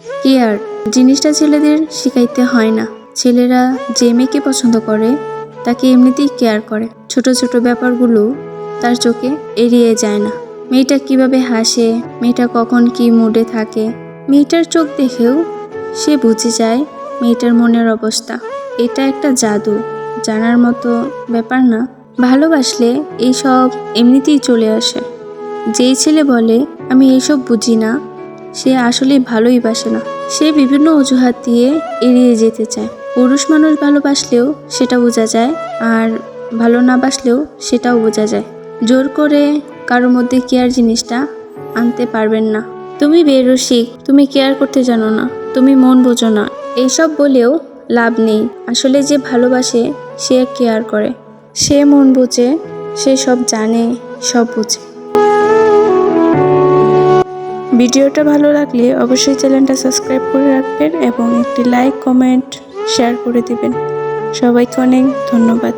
Care জিনিসটা ছেলেদের শিখাইতে হয় না। ছেলেরা যে মেয়েকে পছন্দ করে তাকে এমনিতেই কেয়ার করে। ছোট ছোট ব্যাপারগুলো তার চোখে এড়িয়ে যায় না। মেয়েটা কিভাবে হাসে, মেয়েটা কখন কি মুডে থাকে, মেয়েটার চোখ দেখেও সে বুঝে যায় মেয়েটার মনের অবস্থা। এটা একটা জাদু, জানার মতো ব্যাপার না। ভালোবাসলে এইসব এমনিতেই চলে আসে। যেই ছেলে বলে আমি এইসব বুঝি না, সে আসলে ভালোই বাসে না। সে বিভিন্ন অজুহাত দিয়ে এড়িয়ে যেতে চায়। পুরুষ মানুষ ভালোবাসলেও সেটা বোঝা যায়, আর ভালো না বাসলেও সেটাও বোঝা যায়। জোর করে কারো মধ্যে কেয়ার জিনিসটা আনতে পারবেন না। তুমি বেরসিক, তুমি কেয়ার করতে জানো না, তুমি মন বোঝো না, এইসব বলেও লাভ নেই। আসলে যে ভালোবাসে সে কেয়ার করে, সে মন বোঝে, সে সব জানে, সব বোঝে। ভিডিওটা ভালো লাগলে অবশ্যই চ্যানেলটা সাবস্ক্রাইব করে রাখবেন এবং একটি লাইক, কমেন্ট, শেয়ার করে দিবেন। সবাইকে অনেক ধন্যবাদ।